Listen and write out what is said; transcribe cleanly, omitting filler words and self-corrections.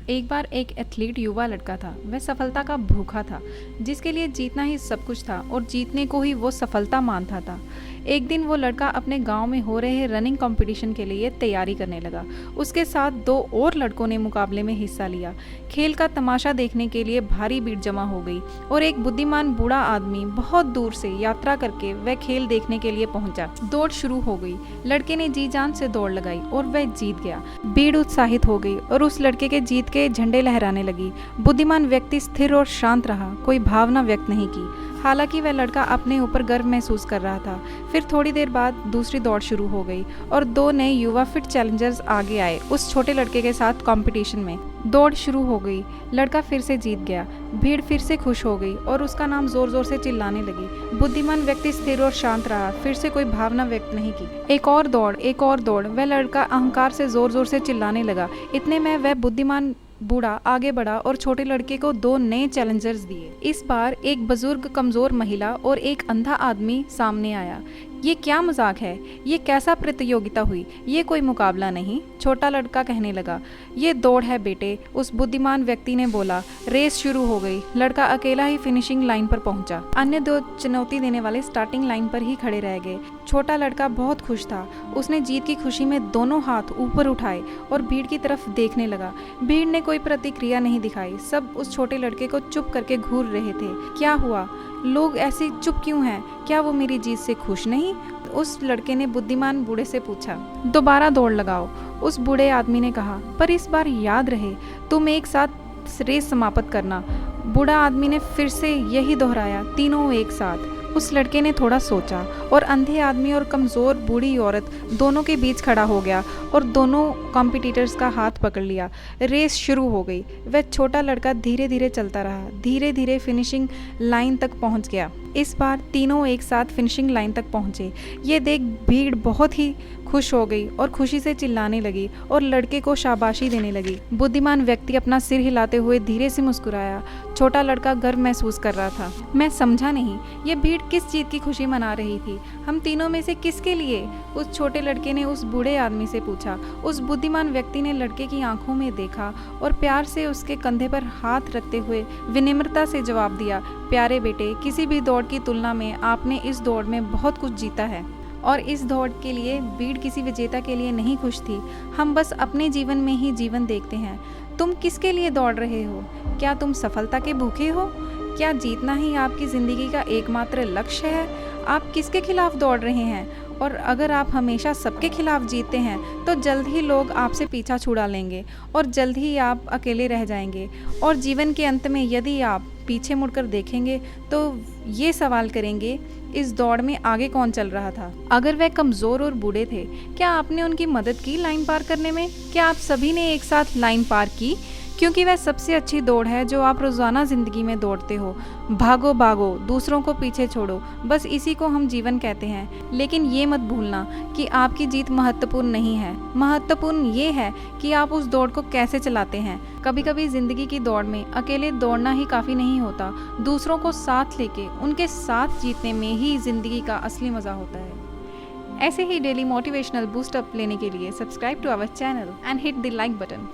एक बार एक एथलीट युवा लड़का था। वह सफलता का भूखा था, जिसके लिए जीतना ही सब कुछ था और जीतने को ही वो सफलता मानता था। एक दिन वो लड़का अपने गांव में हो रहे रनिंग कंपटीशन के लिए तैयारी करने लगा। उसके साथ दो और लड़कों ने मुकाबले में हिस्सा लिया। खेल का तमाशा देखने के लिए भारी भीड़ जमा हो गई और एक बुद्धिमान बूढ़ा आदमी बहुत दूर से यात्रा करके वह खेल देखने के लिए पहुंचा। दौड़ शुरू हो गई। लड़के ने जी जान से दौड़ लगाई और वह जीत गया। भीड़ उत्साहित हो गई और उस लड़के के जीत के झंडे लहराने लगी। बुद्धिमान व्यक्ति स्थिर और शांत रहा, कोई भावना व्यक्त नहीं की। हालांकि वह लड़का अपने ऊपर गर्व महसूस कर रहा था। फिर थोड़ी देर बाद दूसरी दौड़ शुरू हो गई और दो नए युवा फिट चैलेंजर्स आगे आए उस छोटे लड़के के साथ कंपटीशन में। दौड़ शुरू हो गई। लड़का फिर से जीत गया। भीड़ फिर से खुश हो गई और उसका नाम जोर जोर से चिल्लाने लगी। बुद्धिमान व्यक्ति स्थिर और शांत रहा, फिर से कोई भावना व्यक्त नहीं की। एक और दौड़, एक और दौड़। वह लड़का अहंकार से जोर जोर से चिल्लाने लगा। इतने में वह बुद्धिमान बूढ़ा आगे बढ़ा और छोटे लड़के को दो नए चैलेंजर्स दिए। इस बार एक बुजुर्ग कमजोर महिला और एक अंधा आदमी सामने आया। ये क्या मजाक है? ये कैसा प्रतियोगिता हुई? ये कोई मुकाबला नहीं, छोटा लड़का कहने लगा। ये दौड़ है बेटे, उस बुद्धिमान व्यक्ति ने बोला। रेस शुरू हो गई। लड़का अकेला ही फिनिशिंग लाइन पर पहुंचा। अन्य दो चुनौती देने वाले स्टार्टिंग लाइन पर ही खड़े रह गए। छोटा लड़का बहुत खुश था। उसने जीत की खुशी में दोनों हाथ ऊपर उठाए और भीड़ की तरफ देखने लगा। भीड़ ने कोई प्रतिक्रिया नहीं दिखाई। सब उस छोटे लड़के को चुप करके घूर रहे थे। क्या हुआ? लोग ऐसे चुप क्यों हैं? क्या वो मेरी जीत से खुश नहीं? उस लड़के ने बुद्धिमान बूढ़े से पूछा। दोबारा दौड़ लगाओ, उस बूढ़े आदमी ने कहा, पर इस बार याद रहे तुम एक साथ रेस समाप्त करना। बूढ़ा आदमी ने फिर से यही दोहराया, तीनों एक साथ। उस लड़के ने थोड़ा सोचा और अंधे आदमी और कमज़ोर बूढ़ी औरत दोनों के बीच खड़ा हो गया और दोनों कॉम्पिटिटर्स का हाथ पकड़ लिया। रेस शुरू हो गई। वह छोटा लड़का धीरे धीरे चलता रहा, धीरे धीरे फिनिशिंग लाइन तक पहुंच गया। इस बार तीनों एक साथ फिनिशिंग लाइन तक पहुंचे। ये देख भीड़ बहुत ही खुश हो गई और खुशी से चिल्लाने लगी और लड़के को शाबाशी देने लगी। बुद्धिमान व्यक्ति अपना सिर हिलाते हुए धीरे से मुस्कुराया। छोटा लड़का गर्व महसूस कर रहा था। मैं समझा नहीं, ये भीड़ किस चीज़ की खुशी मना रही थी? हम तीनों में से किसके लिए? उस छोटे लड़के ने उस बूढ़े आदमी से पूछा। उस बुद्धिमान व्यक्ति ने लड़के की आंखों में देखा और प्यार से उसके कंधे पर हाथ रखते हुए विनम्रता से जवाब दिया, प्यारे बेटे, किसी भी दौड़ की तुलना में आपने इस दौड़ में बहुत कुछ जीता है। और इस दौड़ के लिए भीड़ किसी विजेता के लिए नहीं खुश थी। हम बस अपने जीवन में ही जीवन देखते हैं। तुम किसके लिए दौड़ रहे हो? क्या तुम सफलता के भूखे हो? क्या जीतना ही आपकी ज़िंदगी का एकमात्र लक्ष्य है? आप किसके खिलाफ दौड़ रहे हैं? और अगर आप हमेशा सबके खिलाफ जीतते हैं तो जल्द ही लोग आपसे पीछा छुड़ा लेंगे और जल्द ही आप अकेले रह जाएंगे। और जीवन के अंत में यदि आप पीछे मुड़कर देखेंगे तो ये सवाल करेंगे, इस दौड़ में आगे कौन चल रहा था? अगर वह कमज़ोर और बूढ़े थे, क्या आपने उनकी मदद की लाइन पार करने में? क्या आप सभी ने एक साथ लाइन पार की? क्योंकि वह सबसे अच्छी दौड़ है जो आप रोज़ाना ज़िंदगी में दौड़ते हो। भागो भागो, दूसरों को पीछे छोड़ो, बस इसी को हम जीवन कहते हैं। लेकिन ये मत भूलना कि आपकी जीत महत्वपूर्ण नहीं है। महत्वपूर्ण ये है कि आप उस दौड़ को कैसे चलाते हैं। कभी कभी ज़िंदगी की दौड़ में अकेले दौड़ना ही काफ़ी नहीं होता। दूसरों को साथ लेके उनके साथ जीतने में ही ज़िंदगी का असली मज़ा होता है। ऐसे ही डेली मोटिवेशनल बूस्ट अप लेने के लिए subscribe to our channel and hit the like button.